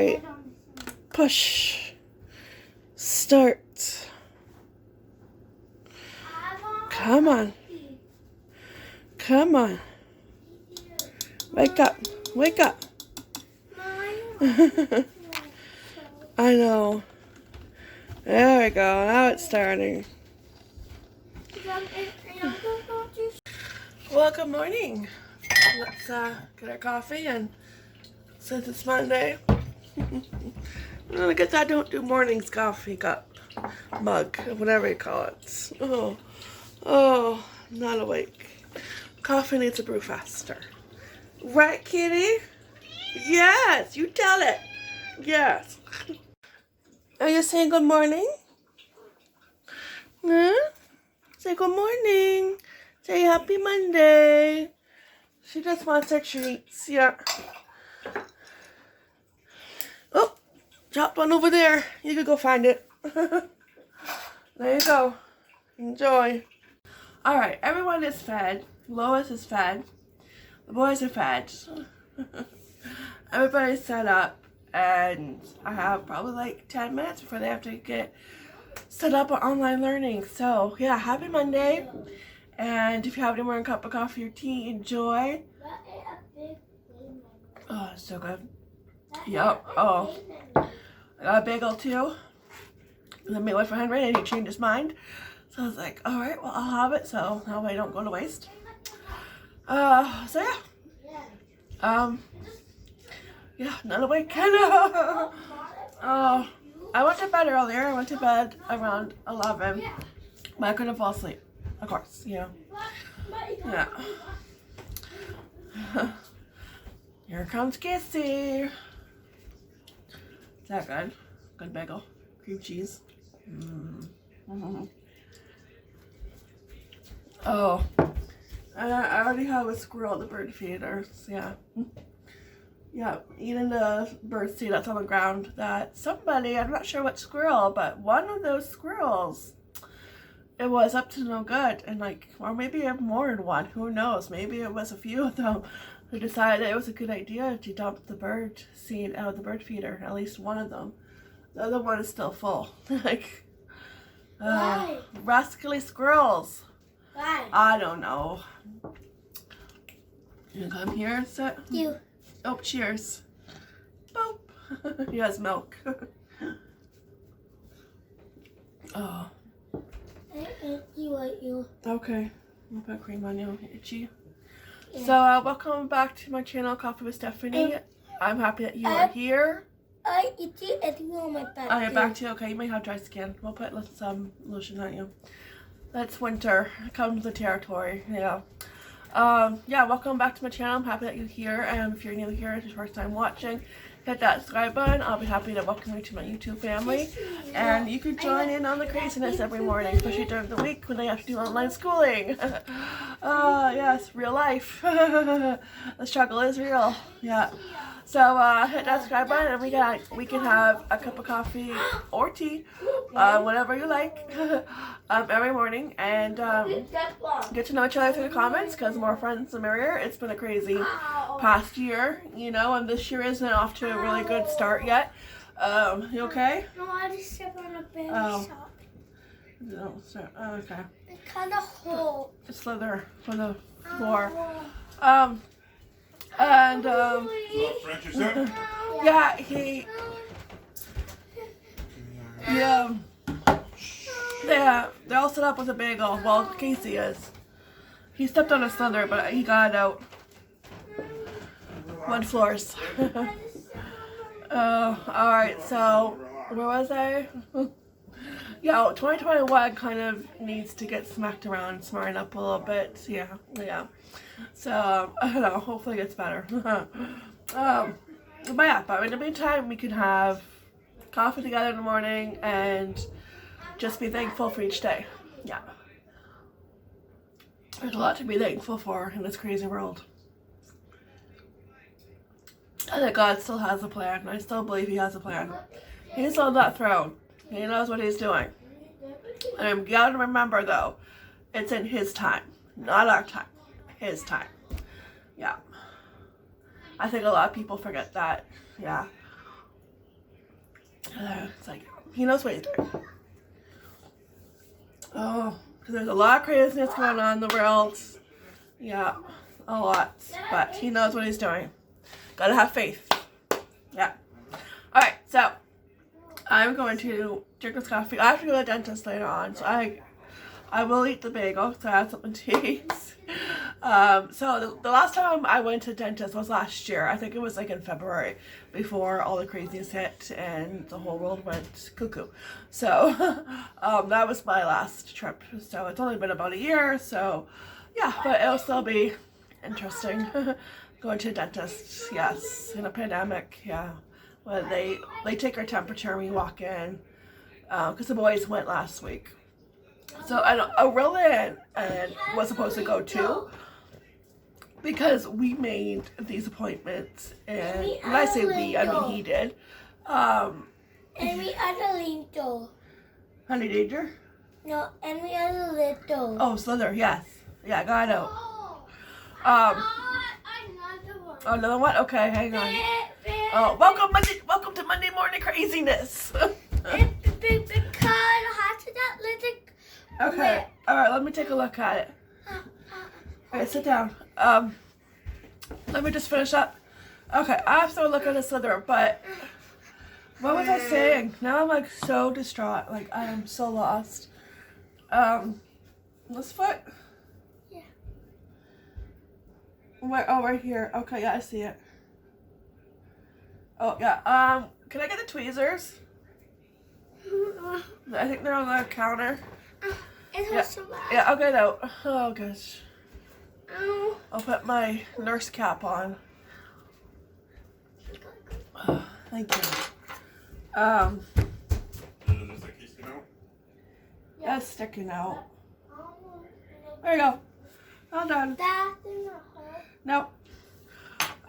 Alright. Push. Start. Come on. Come on. Wake up. Wake up. I know. There we go. Now it's starting. Well, good morning. Let's get our coffee, and since it's Monday, I guess I don't do mornings coffee cup, mug, whatever you call it. Oh, I'm not awake. Coffee needs to brew faster. Right, kitty? Yes, you tell it. Yes. Are you saying good morning? Huh? Say good morning. Say happy Monday. She just wants her treats. Yeah. Oh, dropped one over there. You could go find it. There you go. Enjoy. Alright, everyone is fed. Lois is fed. The boys are fed. Everybody's set up. And I have probably like 10 minutes before they have to get set up on online learning. So, yeah, happy Monday. And if you have any more cup of coffee or tea, enjoy. Oh, it's so good. Yep. Oh, I got a bagel too. And then my boyfriend Henry, and he changed his mind. So I was like, all right, well, I'll have it, so that way I don't go to waste. So yeah. Yeah, not awake. Oh, I went to bed earlier. I went to bed around 11, but I couldn't fall asleep. Of course, you know. Yeah. Here comes Kissy. Is that good? Good bagel. Cream cheese. Oh. I already have a squirrel at the bird feeder. Yeah. Yeah, eating the bird seed that's on the ground that somebody, I'm not sure what squirrel, but one of those squirrels, it was up to no good. And like, or maybe more than one, who knows? Maybe it was a few of them who decided it was a good idea to dump the bird seed out of the bird feeder, at least one of them. The other one is still full. Like, rascally squirrels. Why? I don't know. You come here and sit? You. Oh, cheers. Boop. He has milk. Oh. You. Okay. I'll put cream on you. Itchy. Yeah. So, welcome back to my channel, Coffee with Stephanie. I'm happy that you are here. I itchy and you on my back. Oh, your back too? Okay, you might have dry skin. We'll put some lotion on you. That's winter. Comes with the territory. Yeah. Yeah, welcome back to my channel. I'm happy that you're here, and if you're new here, it's your first time watching, hit that subscribe button. I'll be happy to welcome you to my YouTube family, and you can join in on the craziness every morning, especially during the week when they have to do online schooling. Yes, real life. The struggle is real. Yeah. So hit that subscribe button, and we can have a cup of coffee or tea, whatever you like, every morning, and get to know each other through the comments, because more friends the merrier. It's been a crazy past year, you know, and this year isn't off to a really good start yet. You okay? No, I just stepped on a bear shop. No, so, okay. It's kind of hole. Just slither for the floor. And yeah, they're all set up with a bagel. Well, Casey is. He stepped on a slither, but he got it out. Mud floors. Alright, so where was I? Yeah, 2021 kind of needs to get smacked around, smarten up a little bit. Yeah. So, I don't know, hopefully it gets better. But yeah, but in the meantime, we can have coffee together in the morning and just be thankful for each day. Yeah. There's a lot to be thankful for in this crazy world. I think God still has a plan. I still believe He has a plan. He's on that throne. He knows what He's doing. And you gotta remember though, it's in His time, not our time. His time. Yeah. I think a lot of people forget that. Yeah. It's like, he knows what he's doing. Oh, because there's a lot of craziness going on in the world. Yeah, a lot. But he knows what he's doing. Gotta have faith. Yeah. Alright, so I'm going to drink this coffee. I have to go to the dentist later on, so I will eat the bagel, so I have something to eat. So the last time I went to the dentist was last year. I think it was like in February, before all the craziness hit and the whole world went cuckoo. So that was my last trip. So it's only been about a year, so yeah, but it'll still be interesting going to a dentist. Yes, in a pandemic, yeah. Well, they take our temperature when we walk in, because the boys went last week. So I really was supposed to go too, because we made these appointments, and when I say we, I mean he did. Every other little. Honey Danger? No, every other little. Oh, Slither, yes. Yeah, got it. Another one. Oh, another one? Okay, hang on. Oh, welcome to Monday morning craziness. Because how to that little. Okay, alright, let me take a look at it. Alright, sit down. Let me just finish up. Okay, I have to look at the Slither, but what was I saying? Now I'm like so distraught. Like I am so lost. This foot? Yeah. Where? Oh, right here. Okay, yeah, I see it. Oh, yeah. Can I get the tweezers? I think they're on the counter. It hurts so bad. Yeah, okay, though. Oh, gosh. Ow. I'll put my nurse cap on. Oh, thank you. Is it sticking out? Yeah, it's sticking out. There you go. All done. That did not hurt. Nope.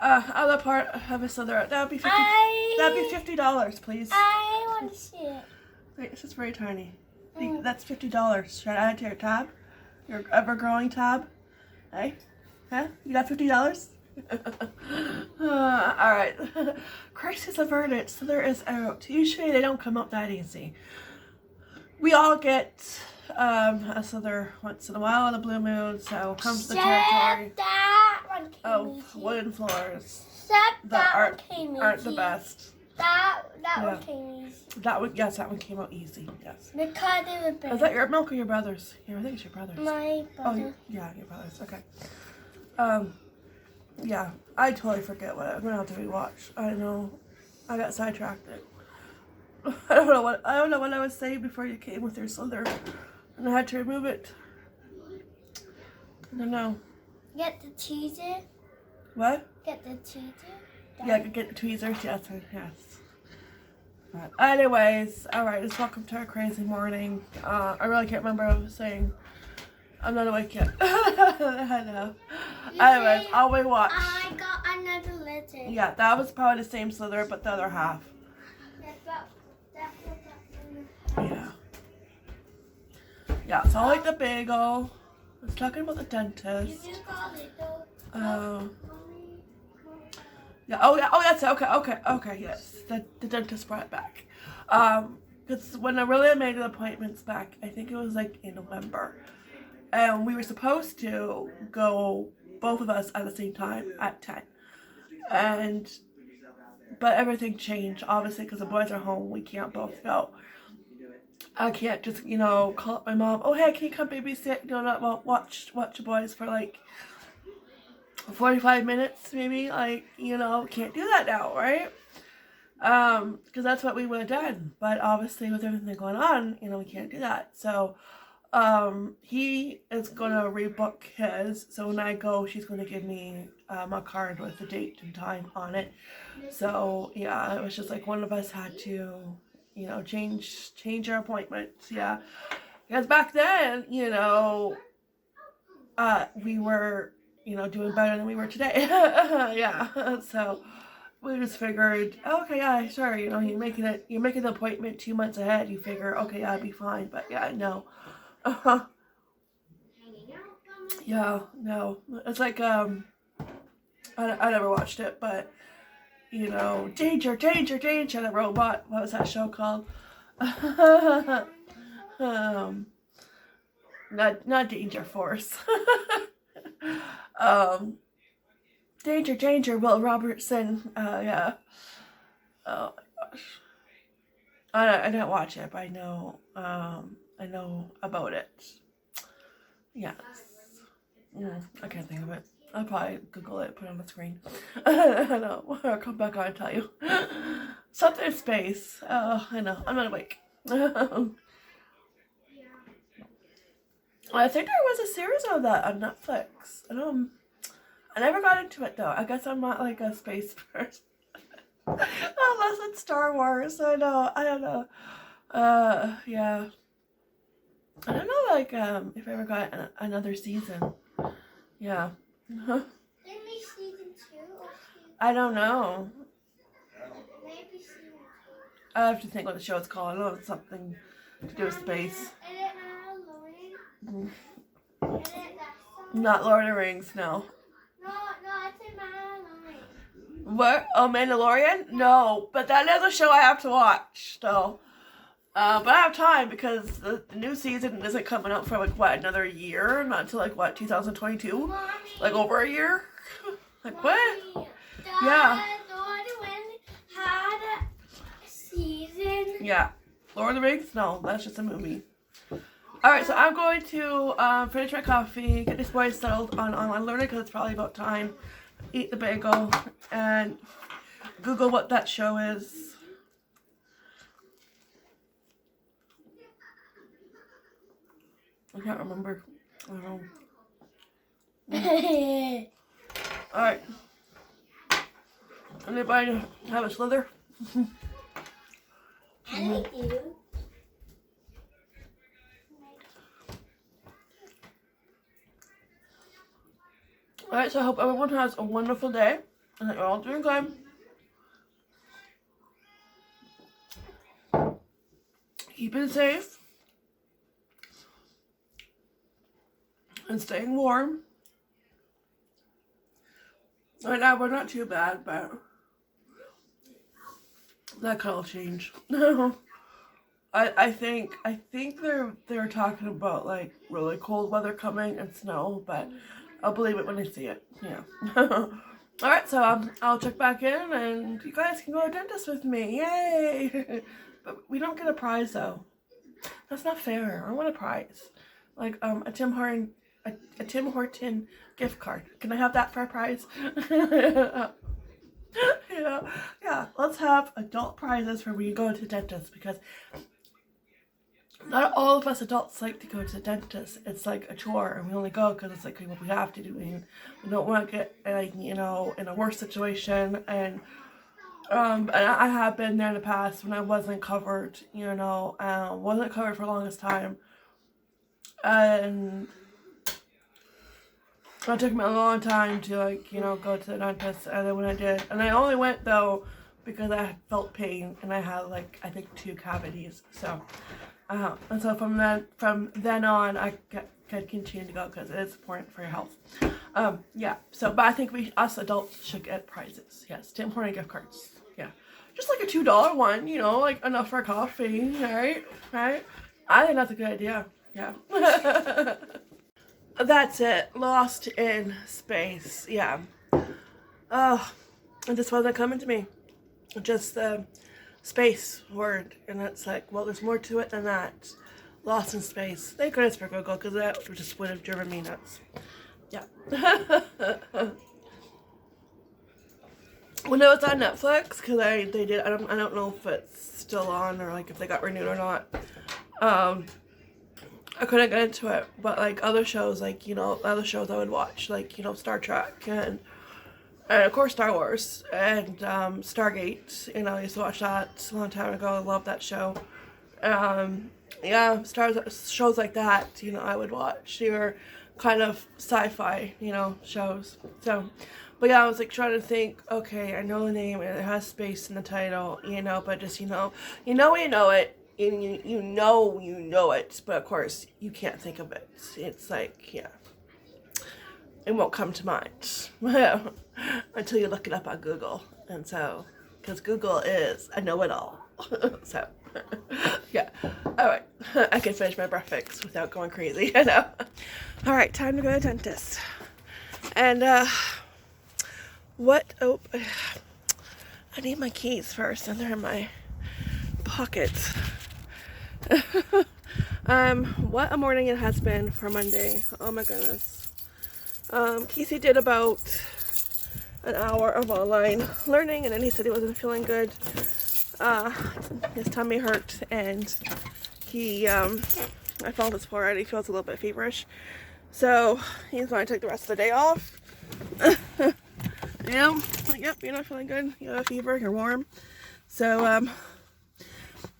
Other part of a Slither. That'd be $50, please. I want to see it. Wait, this is very tiny. That's $50. Should I add it to your tab? Your ever-growing tab? Hey? Huh? You got $50? Alright. Crisis averted. Slither is out. Usually they don't come up that easy. We all get a Slither once in a while on a blue moon, so comes to the territory. That one came Oh, easy. wooden floors Except that that one came aren't easy. the best. That Yeah. one came easy. That one came out easy. Yes. Because it was big. Is that your milk or your brother's? Here, I think it's your brother's. My brother. Oh, yeah, your brother's. Okay. Yeah, I totally forget what I'm gonna have to rewatch. I know, I got sidetracked. I don't know what I was saying before you came with your Slither, and I had to remove it. I don't know. Get the tweezer. What? Get the tweezer. Yeah, get the tweezers. Yes, yes. But anyways, alright, just welcome to our crazy morning. I really can't remember what I was saying. I'm not awake yet. I know. Anyways, I'll rewatch. I got another letter. Yeah, that was probably the same Slither, but the other half. Yeah. Yeah, so I like the bagel. I was talking about the dentist. Yeah, oh that's okay, yes. The dentist brought it back. Because when I really made the appointments back, I think it was like in November. And we were supposed to go, both of us at the same time at 10. But everything changed, obviously, because the boys are home. We can't both go. I can't just, call up my mom. Oh, hey, can you come babysit? Watch the boys for like 45 minutes, maybe. Can't do that now, right? Because that's what we would have done. But obviously, with everything going on, we can't do that. So, he is going to rebook his. So when I go, she's going to give me a card with the date and time on it. So, yeah, it was just like one of us had to, change our appointments. Yeah. Because back then, we were, doing better than we were today. Yeah. So we just figured, okay, yeah, sure, you're making the appointment 2 months ahead. You figure, okay, yeah, I'd be fine. But yeah, no. Yeah, no. It's like, I never watched it, but you know, danger, danger, danger, the robot, what was that show called? Not Danger Force. Danger, danger, Will Robertson, yeah. Oh my gosh. I didn't watch it, but I know about it. Yes. I can't think of it. I'll probably Google it, put it on the screen. I don't know. I'll come back on and tell you. Something in space. Oh, I know. I'm not awake. I think there was a series of that on Netflix. I never got into it though. I guess I'm not like a space person. Unless it's Star Wars. I don't know. Yeah. I don't know, like, if I ever got another season. Yeah. Maybe season 2 or season... I don't know. Maybe season 2. I have to think what the show is called. I know it's something to do with space. Is it Mandalorian? Is it that song? Not Lord of the Rings, no. No, it's in Mandalorian. What? Oh, Mandalorian? No, but that is a show I have to watch, though. But I have time because the new season isn't coming out for like what, another year? Not until like what, 2022? Mommy, Like over a year? Like what? Mommy, Yeah. Lord of the Rings had a season. Yeah. Lord of the Rings? No, that's just a movie. Alright, so I'm going to finish my coffee, get this boy settled on online learning because it's probably about time. Eat the bagel and Google what that show is. I can't remember. I don't know. Alright. Anybody have a slither? I do. Alright, so I hope everyone has a wonderful day and that you're all doing good. Keeping safe. And staying warm. Right now we're not too bad, but that could all change. I think they're talking about like really cold weather coming and snow, but I'll believe it when I see it. Yeah. Alright, so I'll check back in and you guys can go to the dentist with me. Yay! But we don't get a prize though. That's not fair. I want a prize. Like a Tim Horton gift card. Can I have that for a prize? Yeah. Let's have adult prizes for when you go to the dentist because not all of us adults like to go to the dentist. It's like a chore, and we only go because it's like what we have to do. And we don't want to get like in a worse situation. And I have been there in the past when I wasn't covered. Wasn't covered for the longest time, and it took me a long time to go to the dentist. And then when I did, and I only went though because I felt pain and I had like I think 2 cavities. So. And so from then on, I can continue to go because it is important for your health. Yeah. So, but I think us adults should get prizes. Yes, Tim Hortons gift cards. Yeah, just like a $2 one. Like enough for a coffee. Right. I think that's a good idea. Yeah. That's it. Lost in space. Yeah. Oh, it just wasn't coming to me. Just space word, and it's like, well, there's more to it than that. Lost in space. Thank goodness for Google, because that just would have driven me nuts. Yeah. When it was on Netflix, because I don't know if it's still on or like if they got renewed or not. I couldn't get into it, but like other shows, like other shows I would watch, like Star Trek and of course Star Wars and Stargate. I used to watch that a long time ago. I love that show. Yeah, shows like that. I would watch. They were kind of sci-fi, shows. So, but yeah, I was like trying to think. Okay, I know the name and it has space in the title, but just you know it. And you know it, but of course you can't think of it. It's like, yeah, it won't come to mind until you look it up on Google, And so, because Google is a know-it-all. So, yeah. All right. I can finish my breakfast without going crazy, you know. All right, time to go to the dentist. And, oh, I need my keys first, and they're in my pockets. What a morning it has been for Monday. Oh my goodness. Casey did about an hour of online learning, and then he said he wasn't feeling good. His tummy hurt, and he, I felt his forehead. He feels a little bit feverish. So he's going to take the rest of the day off. Yep, you're not feeling good. You have a fever, you're warm. So,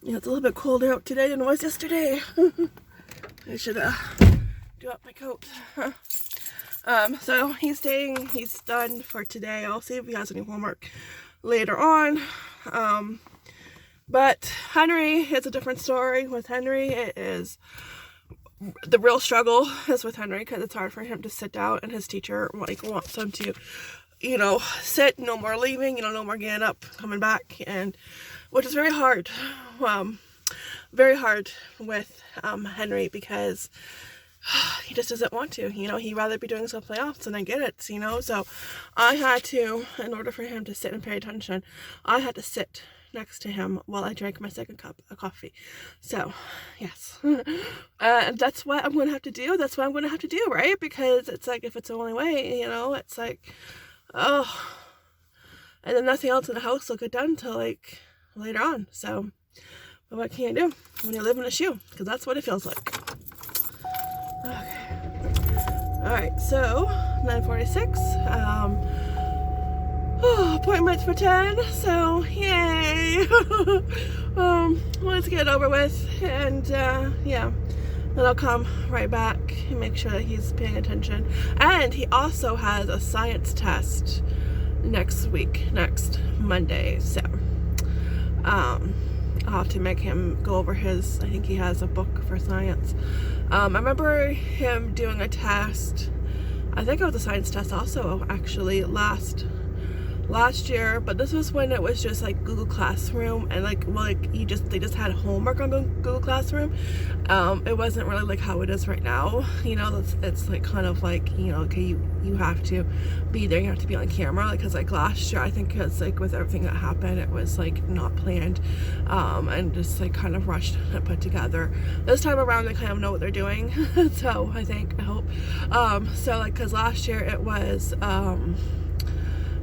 it's a little bit colder out today than it was yesterday. I should, do up my coat. So he's staying, he's done for today. I'll see if he has any homework later on. But Henry is a different story. With Henry, it is, the real struggle is with Henry, because it's hard for him to sit down, and his teacher wants him to, sit, no more leaving, no more getting up, coming back, and which is very hard with Henry, because he just doesn't want to, he'd rather be doing something else, and I get it, so I had to, in order for him to sit and pay attention, I had to sit next to him while I drank my second cup of coffee. So, yes. That's what I'm going to have to do. That's what I'm going to have to do, right? Because it's like, if it's the only way, it's like, oh. And then nothing else in the house will get done until, like, later on. So, but what can you do when you live in a shoe? Because that's what it feels like. Okay. Alright, so, 9:46. Appointments for 10, so yay. Let's get it over with, and yeah, then I'll come right back and make sure that he's paying attention. And he also has a science test next Monday, so I'll have to make him go over his, I think he has a book for science. I remember him doing a test, I think it was a science test also, actually, last year, but this was when it was just like Google Classroom, and they just had homework on Google Classroom. It wasn't really like how it is right now, it's like kind of like, okay, you have to be there, you have to be on camera, because like last year, I think it's like with everything that happened, it was like not planned, and just like kind of rushed and put together. This time around, they kind of know what they're doing. So I hope, so like, because last year it was,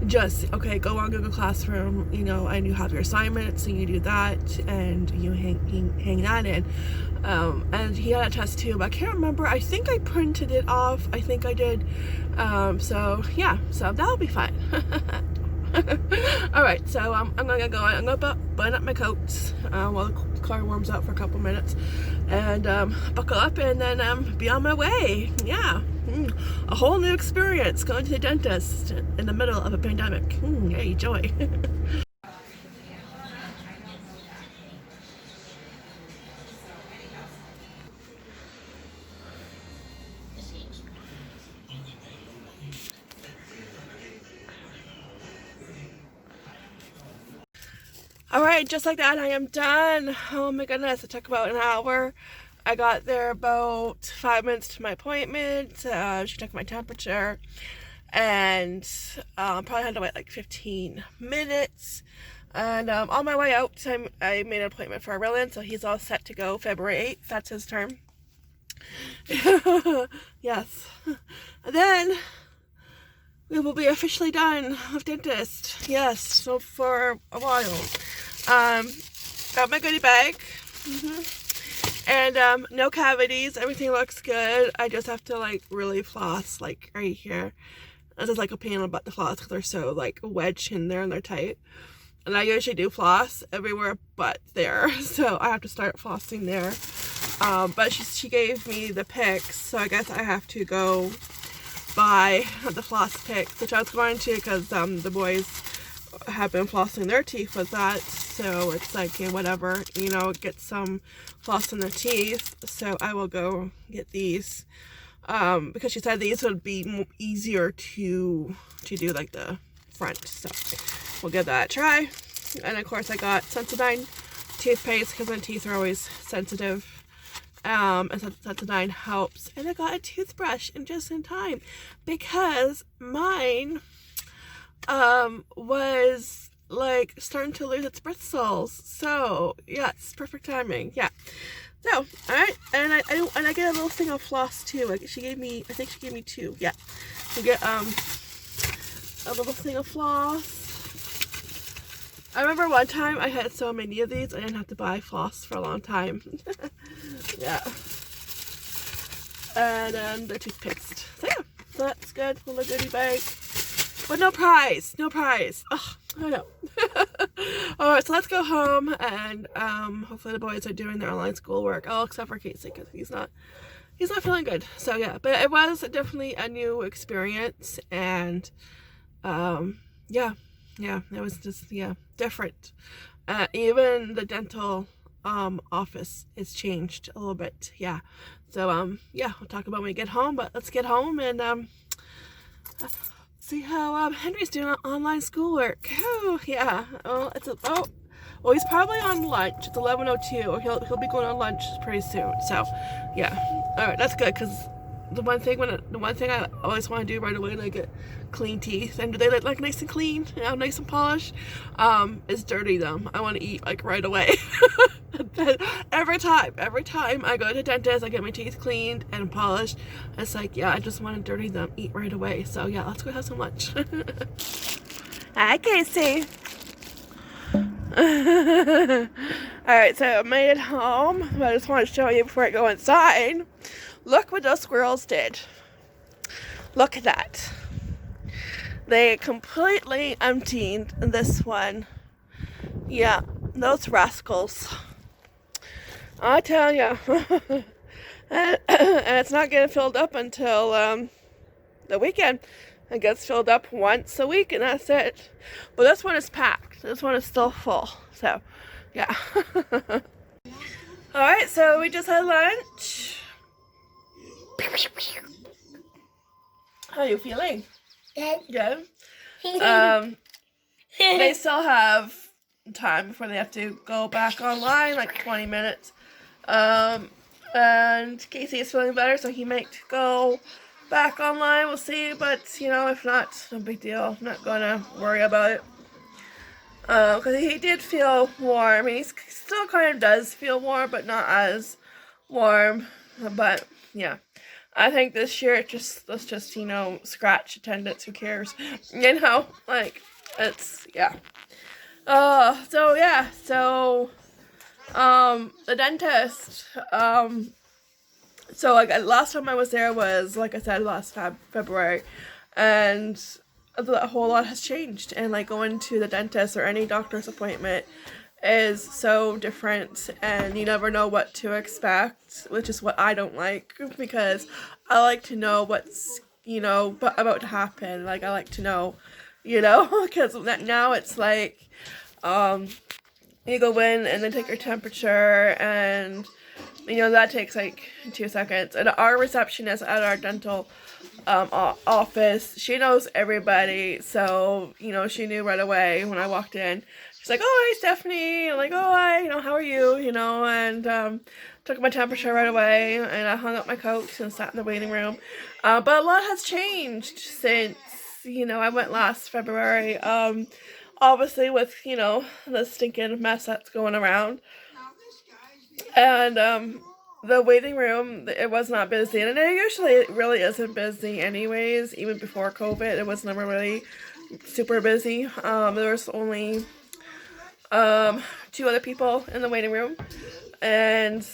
just, okay, go on Google Classroom, and you have your assignments, and you do that, and you hang that in. And he had a test too, but I can't remember. I think I printed it off. I think I did. So yeah, so that'll be fine. Alright, so I'm gonna get going. I'm gonna button up my coats while the car warms up for a couple minutes, and buckle up, and then be on my way. Yeah. A whole new experience, going to the dentist in the middle of a pandemic. Hey, joy. Alright, just like that, I am done. Oh my goodness, it took about an hour. I got there about 5 minutes to my appointment. She took my temperature, and probably had to wait like 15 minutes. And on my way out, I made an appointment for Aurelian, so he's all set to go February 8th. That's his term. Yes. And then we will be officially done with dentist. Yes, so for a while. Got my goodie bag. And no cavities, everything looks good. I just have to like really floss, like right here. This is like a pain in the butt to floss because they're so like wedged in there and they're tight. And I usually do floss everywhere but there, so I have to start flossing there. But she gave me the picks, so I guess I have to go buy the floss picks, which I was going to, because the boys have been flossing their teeth with that. So it's like, okay, whatever, get some floss in their teeth. So I will go get these, because she said these would be easier to do like the front. So we'll give that a try. And of course I got Sensodyne toothpaste because my teeth are always sensitive. And Sensodyne helps. And I got a toothbrush just in time because mine was like starting to lose its bristles. So yeah, it's perfect timing. Yeah. So all right, and I get a little thing of floss too. Like she gave me, I think she gave me 2. Yeah, you get a little thing of floss. I remember one time I had so many of these I didn't have to buy floss for a long time. Yeah. And then the toothpaste. So yeah, so that's good. Little goodie bag. But no prize. No prize. Ugh, I know. Alright, so let's go home and hopefully the boys are doing their online schoolwork. Oh, except for Casey because he's not feeling good. So yeah, but it was definitely a new experience and yeah, it was just different. Even the dental office is changed a little bit. Yeah. So yeah, we'll talk about when we get home, but let's get home and see how Henry's doing online schoolwork. Oh, yeah. Oh, well, he's probably on lunch. It's 11:02, or he'll be going on lunch pretty soon. So, yeah. All right, that's good because the one thing I always want to do right away, like get clean teeth, and do they look like nice and clean, nice and polished, is dirty them. I want to eat like right away. every time I go to the dentist, I get my teeth cleaned and polished. It's like, yeah, I just want to dirty them, eat right away. So yeah, let's go have some lunch. Hi, Casey. Alright, so I made it home, but I just want to show you before I go inside. Look what those squirrels did. Look at that. They completely emptied this one. Yeah, those rascals. I tell ya. And it's not getting filled up until the weekend. It gets filled up once a week and that's it. But this one is packed. This one is still full. So, yeah. Alright, so we just had lunch. How are you feeling? Good. Good? They still have time before they have to go back online, like 20 minutes. And Casey is feeling better, so he might go back online. We'll see, but if not, no big deal. I'm not gonna worry about it. Because he did feel warm. I mean, he still kind of does feel warm, but not as warm. But yeah, I think this year let's just scratch attendance. Who cares? Like it's yeah. So yeah, so the dentist. So like last time I was there was, like I said, last February, and a whole lot has changed. And like going to the dentist or any doctor's appointment is so different, and you never know what to expect, which is what I don't like, because I like to know what's about to happen. Like I like to know, because now it's like you go in and they take your temperature, and that takes like 2 seconds. And our receptionist at our dental office, she knows everybody, so she knew right away when I walked in. She's like, "Oh, hi, Stephanie." I'm like, "Oh, hi, how are you?" And took my temperature right away, and I hung up my coat and sat in the waiting room. But a lot has changed since I went last February. Obviously with the stinking mess that's going around, and the waiting room, it was not busy, and it really isn't busy anyways. Even before COVID, it was never really super busy. There was only 2 other people in the waiting room, and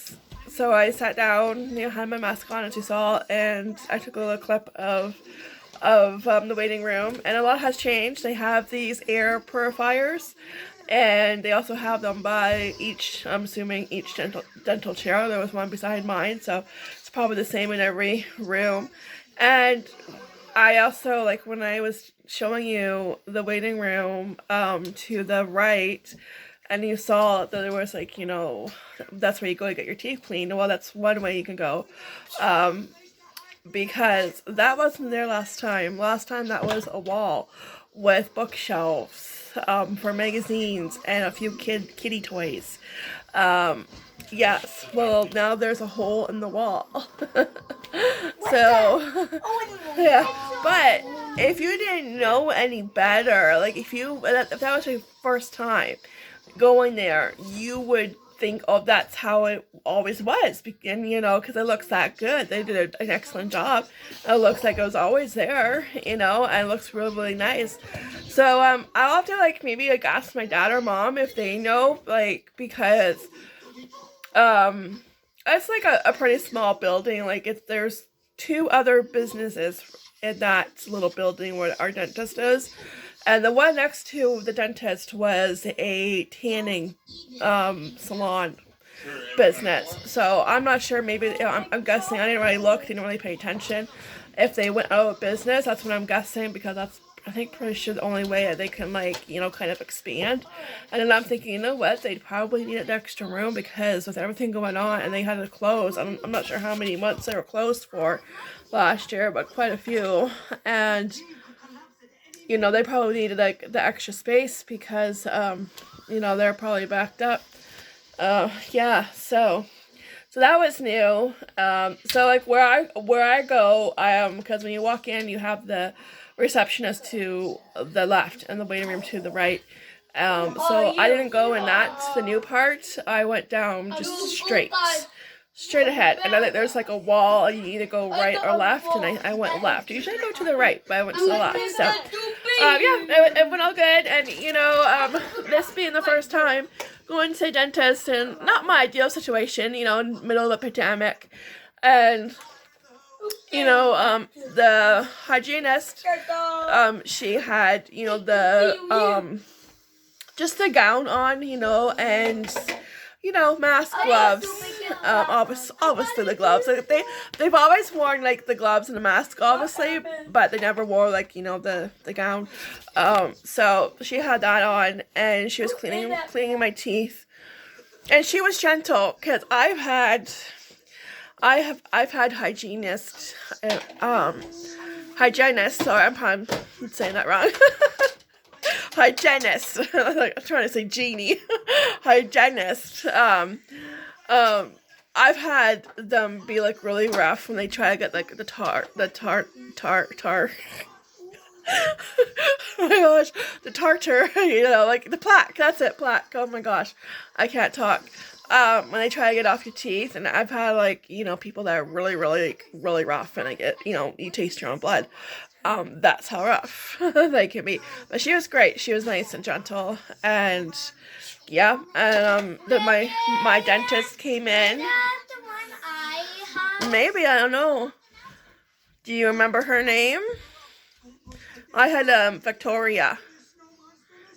so I sat down, had my mask on, as you saw, and I took a little clip of the waiting room, and a lot has changed. They have these air purifiers, and they also have them by each dental chair. There was one beside mine, so it's probably the same in every room. And I also, like when I was showing you the waiting room to the right, and you saw that there was like, that's where you go to get your teeth cleaned. Well, that's one way you can go. Because that wasn't there last time. Last time that was a wall with bookshelves for magazines and a few kitty toys. Yes, well, now there's a hole in the wall. So, yeah, but if you didn't know any better, like if that was your first time going there, you would think, oh, that's how it always was, and you know, because it looks that good. They did an excellent job. It looks like it was always there, you know, and it looks really, really nice. So I'll have to like maybe like ask my dad or mom if they know, like, because it's like a pretty small building. Like there's 2 other businesses in that little building where our dentist is. And the one next to the dentist was a tanning salon business. So I'm not sure, maybe, I'm guessing, I didn't really look, didn't really pay attention. If they went out of business, that's what I'm guessing, because that's, I think, pretty sure the only way that they can, like, you know, kind of expand. And then I'm thinking, you know what, they'd probably need an extra room, because with everything going on and they had to close, I'm not sure how many months they were closed for last year, but quite a few. And you know, they probably needed like the extra space because you know, they're probably backed up. Yeah, so that was new. So like where I go, because when you walk in, you have the receptionist to the left and the waiting room to the right. So I didn't go in the new part. I went down just straight ahead, and I think there's like a wall. You either go right or left, and I went left. Usually I go to the right, but I went to the left. So yeah, it went all good. And you know, this being the first time going to a dentist, and not my ideal situation, you know, in the middle of the pandemic, and you know, the hygienist, she had, you know, the just the gown on, you know, and you know, mask, gloves, obviously the gloves. Like they've always worn like the gloves and the mask, obviously, but they never wore like, you know, the gown. So she had that on, and she was cleaning my teeth, and she was gentle, because I've had hygienist, sorry, I'm probably saying that wrong. Hygienist. I'm trying to say genie. Hygienist. I've had them be like really rough when they try to get like the tar. Oh my gosh, the tartar, you know, like the plaque. That's it, plaque. Oh my gosh, I can't talk. When they try to get off your teeth, and I've had like, you know, people that are really, really, really rough, and I get, you know, you taste your own blood. That's how rough they can be. But she was great. She was nice and gentle, and yeah. And my dentist came in. Maybe, I don't know. Do you remember her name? I had Victoria.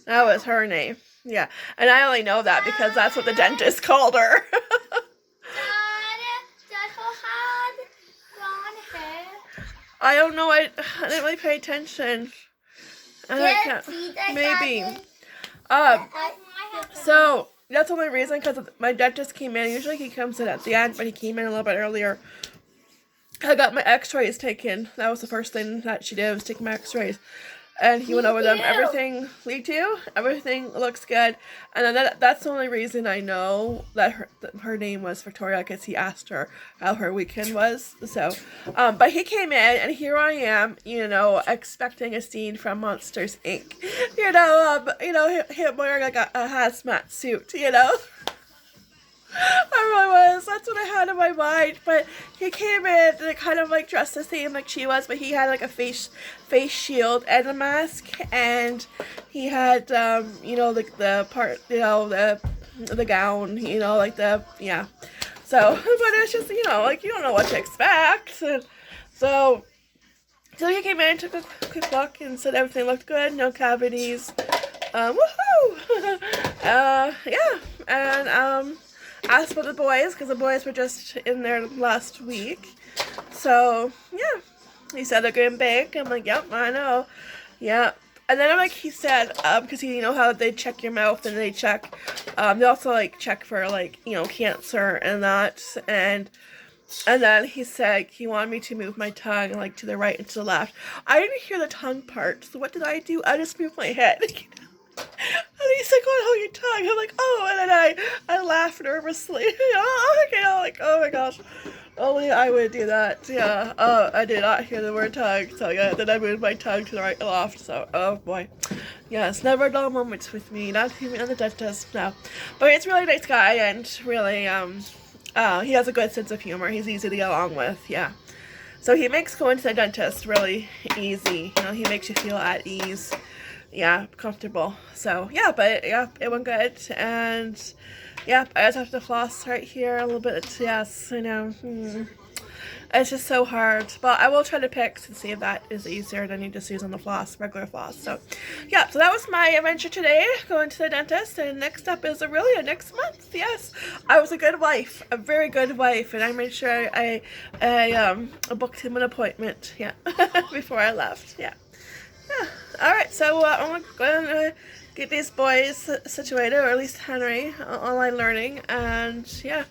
That was her name. Yeah, and I only know that because that's what the dentist called her. I don't know. I didn't really pay attention. Maybe. So that's the only reason, because my dentist came in. Usually he comes in at the end, but he came in a little bit earlier. I got my x-rays taken. That was the first thing that she did, was take my x-rays. And he went over them. Everything, me too. Everything looks good. And then that's the only reason I know that her name was Victoria, because he asked her how her weekend was. So, but he came in, and here I am, you know, expecting a scene from Monsters Inc. You know, him wearing like a hazmat suit, you know. I really was. That's what I had in my mind. But he came in and kind of like dressed the same like she was, but he had like a face shield and a mask, and he had you know, like the part, you know, the gown, you know, like yeah. So, but it's just, you know, like you don't know what to expect. And so he came in, took a quick look, and said everything looked good, no cavities. Woohoo! Yeah, and asked for the boys, because the boys were just in there last week. So, yeah. He said they're getting big. I'm like, yep, I know. Yeah. And then, like, he said, because you know how they check your mouth, and they check, they also, like, check for, like, you know, cancer and that. And And then he said he wanted me to move my tongue like to the right and to the left. I didn't hear the tongue part, so what did I do? I just moved my head. And he's like, "Oh, hold your tongue." I'm like, "Oh," and then I laugh nervously. Okay, I'm like, "Oh my gosh, only I would do that." Yeah. I did not hear the word tongue, so yeah. Then I moved my tongue to the right and left. So, oh boy, yes, never dull moments with me. Not even on the dentist, no. But he's a really nice guy and really he has a good sense of humor. He's easy to get along with. Yeah. So he makes going to the dentist really easy. You know, he makes you feel at ease. Yeah, comfortable. So yeah, but yeah, it went good. And yeah, I just have to floss right here a little bit. Yes, I know. It's just so hard. But I will try to pick and see if that is easier than you just use on the floss, regular floss. So yeah, so that was my adventure today, going to the dentist. And next up is Aurelia next month. Yes, I was a good wife, a very good wife, and I made sure I booked him an appointment. Yeah, before I left. Yeah. Yeah. All right, so I'm going to get these boys situated, or at least Henry, online learning, and yeah,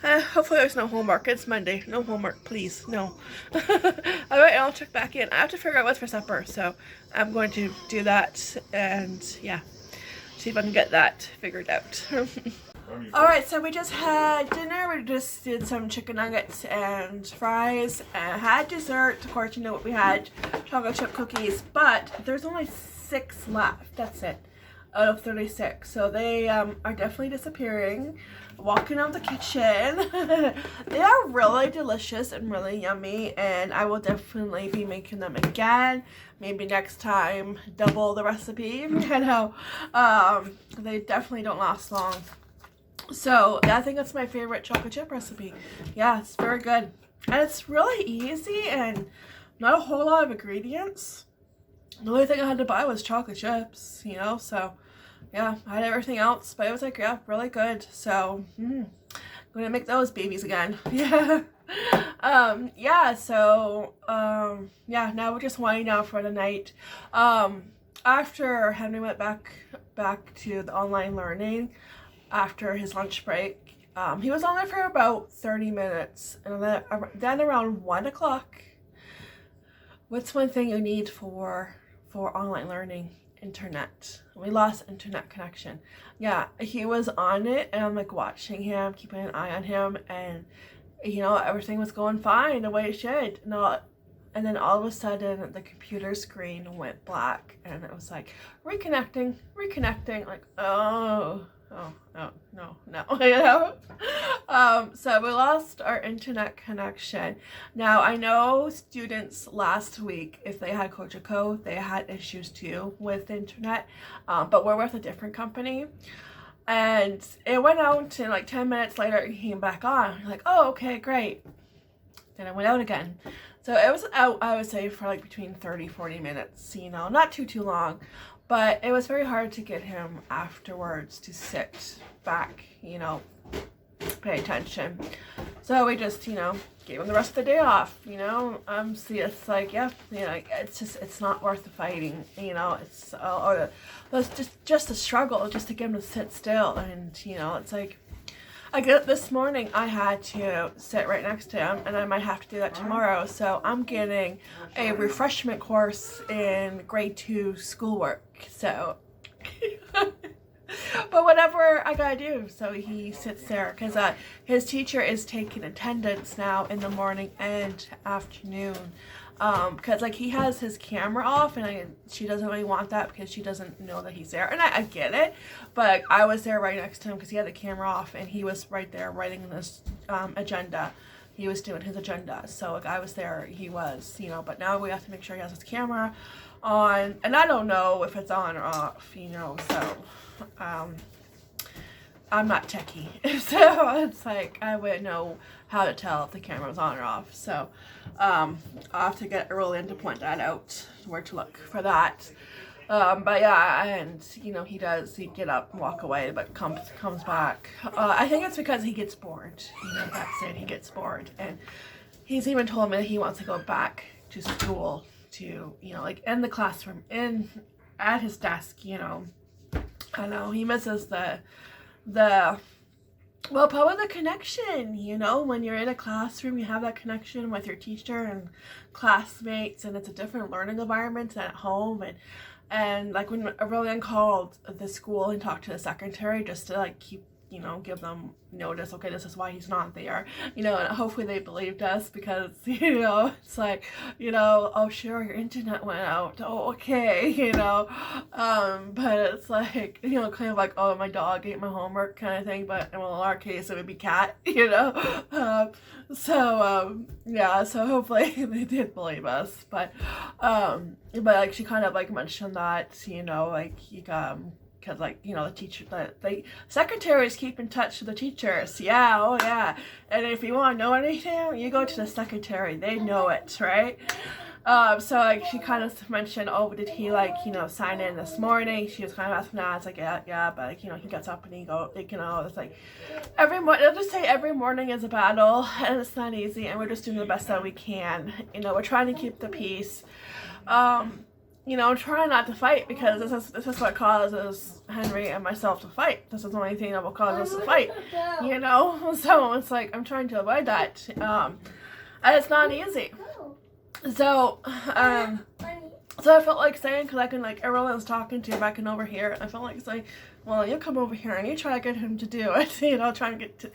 hopefully there's no homework. It's Monday. No homework, please. No. All right, I'll check back in. I have to figure out what's for supper, so I'm going to do that, and yeah, see if I can get that figured out. Alright, so we just had dinner. We just did some chicken nuggets and fries and had dessert. Of course, you know what we had, chocolate chip cookies, but there's only 6 left. That's it, out of 36. So they are definitely disappearing. Walking out the kitchen. They are really delicious and really yummy, and I will definitely be making them again. Maybe next time double the recipe. You know, they definitely don't last long. So I think that's my favorite chocolate chip recipe. Yeah, it's very good. And it's really easy and not a whole lot of ingredients. The only thing I had to buy was chocolate chips, you know, so yeah, I had everything else, but it was like, yeah, really good. So I'm gonna make those babies again. Yeah. Yeah, so yeah, now we're just winding down for the night. After Henry went back to the online learning, after his lunch break, he was on there for about 30 minutes, and then around 1 o'clock, what's one thing you need for online learning? Internet. We lost internet connection. Yeah, he was on it, and I'm like watching him, keeping an eye on him, and you know, everything was going fine the way it should. And then all of a sudden the computer screen went black, and it was like reconnecting, like, oh no, you know. So we lost our internet connection. Now I know students last week, if they had Cogeco, they had issues too with the internet, but we're with a different company, and it went out, and like 10 minutes later it came back on. You're like, oh, okay, great. Then it went out again. So it was out, I would say, for like between 30-40 minutes, you know, not too long. But it was very hard to get him afterwards to sit back, you know, pay attention. So we just, you know, gave him the rest of the day off, you know. See, it's like, yeah, you know, it's not worth the fighting, you know. It's just a struggle just to get him to sit still, and you know, it's like, this morning I had to sit right next to him, and I might have to do that tomorrow. So I'm getting a refreshment course in grade 2 schoolwork. So, but whatever I gotta do, so he sits there, because his teacher is taking attendance now in the morning and afternoon. Because like he has his camera off, and she doesn't really want that because she doesn't know that he's there, and I get it, but I was there right next to him because he had the camera off, and he was right there writing this agenda. He was doing his agenda, so like I was there, he was, you know. But now we have to make sure he has his camera on, and I don't know if it's on or off, you know. So I'm not techie, so it's like I wouldn't know how to tell if the camera was on or off. So I'll have to get Aurelian to point that out, where to look for that. But yeah, and you know, he get up and walk away, but comes back. I think it's because he gets bored. You know, that's it. He gets bored, and he's even told me that he wants to go back to school, to, you know, like in the classroom, at his desk. You know, I know he misses the Well, probably the connection, you know, when you're in a classroom, you have that connection with your teacher and classmates, and it's a different learning environment than at home. And like when Aurelian called the school and talked to the secretary just to like keep, you know, give them notice, okay, this is why he's not there, you know, and hopefully they believed us because, you know, it's like, you know, oh sure, your internet went out, oh okay, you know, but it's like, you know, kind of like, oh, my dog ate my homework kind of thing, but in our case it would be cat, you know, yeah, so hopefully they did believe us, but like she kind of like mentioned that, you know, like because like, you know, the teacher, the secretaries keep in touch with the teachers. Yeah, oh yeah. And if you want to know anything, you go to the secretary. They know it, right? So like she kind of mentioned, oh, did he like, you know, sign in this morning? She was kind of asking that. It's like, yeah, but like, you know, he gets up and he go, like, you know, it's like every morning. They'll just say every morning is a battle, and it's not easy, and we're just doing the best that we can. You know, we're trying to keep the peace. You know, try not to fight, because this is what causes Henry and myself to fight. This is the only thing that will cause us to fight, you know? So it's like, I'm trying to avoid that. And it's not easy. So, so I felt like saying, because I can, like, everyone was talking to back and over here, and I felt like saying, well, you come over here and you try to get him to do it, you know, try to get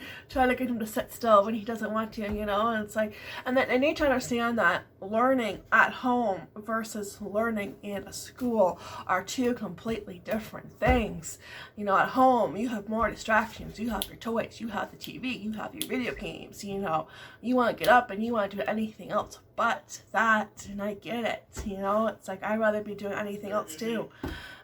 him to sit still when he doesn't want to, you know, and it's like, and then I need to understand that learning at home versus learning in a school are two completely different things. You know, at home, you have more distractions, you have your toys, you have the TV, you have your video games, you know, you want to get up and you want to do anything else but that, and I get it, you know, it's like, I'd rather be doing anything else too.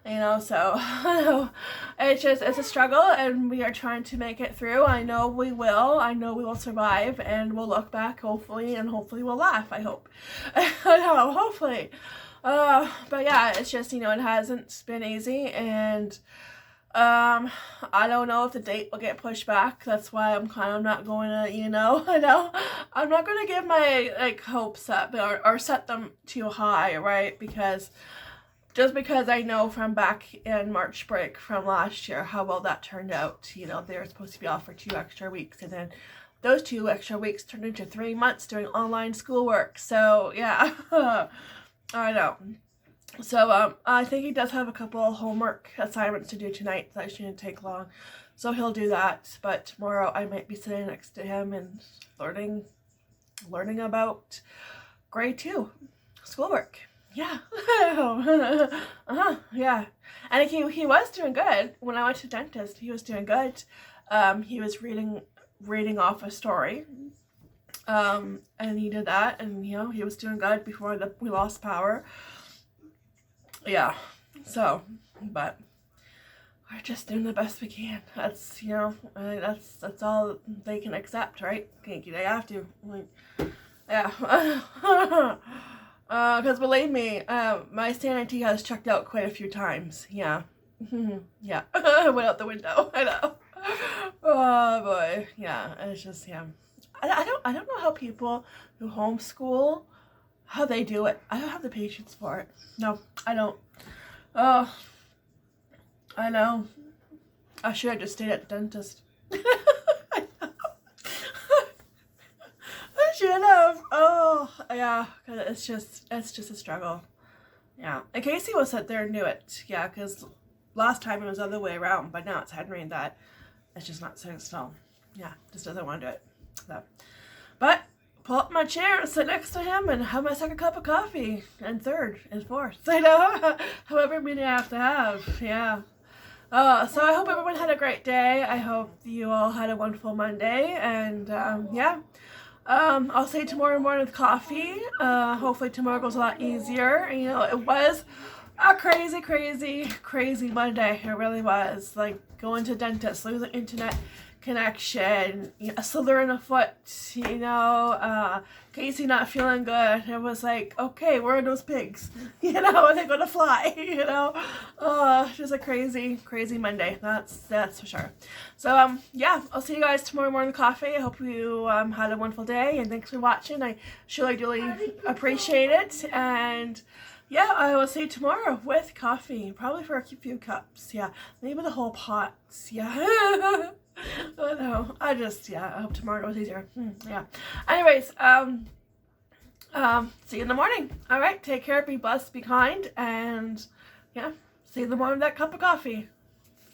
You know, so it's a struggle, and we are trying to make it through. I know we will survive, and we'll look back hopefully, and hopefully we'll laugh, I hope. No, hopefully. But yeah, it's just, you know, it hasn't been easy, and I don't know if the date will get pushed back. That's why I'm kind of not going to, you know, I'm not going to give my like hopes up or set them too high, right? Just because I know from back in March break from last year how well that turned out. You know, they were supposed to be off for 2 extra weeks, and then those 2 extra weeks turned into 3 months doing online schoolwork. So yeah, I know. So I think he does have a couple of homework assignments to do tonight that shouldn't take long. So he'll do that. But tomorrow I might be sitting next to him and learning about grade 2 schoolwork. Yeah. Yeah. And he was doing good. When I went to the dentist, he was doing good. He was reading off a story. And he did that, and you know, he was doing good before we lost power. Yeah. So, but we're just doing the best we can. That's, you know, that's all they can accept, right? They have to. Like, yeah. Because believe me, my sanity has checked out quite a few times. Yeah. Yeah. Went out the window. I know. Oh boy. Yeah. It's just, yeah. I don't know how people who homeschool, how they do it. I don't have the patience for it. No, I don't. Oh, I know. I should have just stayed at the dentist. Should have. Oh, yeah, because it's just a struggle. Yeah, and Casey will sit there and do it. Yeah, because last time it was the other way around, but now it's Henry that it's just not sitting still. Yeah, just doesn't want to do it. So, but pull up my chair and sit next to him and have my second cup of coffee, and third and fourth. I know, however many I have to have. Yeah. So I hope everyone had a great day. I hope you all had a wonderful Monday, and yeah. I'll say tomorrow morning with coffee. Hopefully tomorrow goes a lot easier. You know, it was a crazy Monday. It really was. Like going to dentist, losing internet connection, a slither in a foot, you know, Casey not feeling good. It was like, okay, where are those pigs? You know, are they gonna fly? You know, just a crazy Monday. That's for sure. So yeah, I'll see you guys tomorrow morning with coffee. I hope you had a wonderful day, and thanks for watching. I surely really appreciate it, and yeah, I will see you tomorrow with coffee, probably for a few cups. Yeah, maybe the whole pot. Yeah. Oh no, I hope tomorrow goes easier. Yeah. Anyways, see you in the morning. All right, take care, be blessed, be kind, and yeah, see you in the morning with that cup of coffee.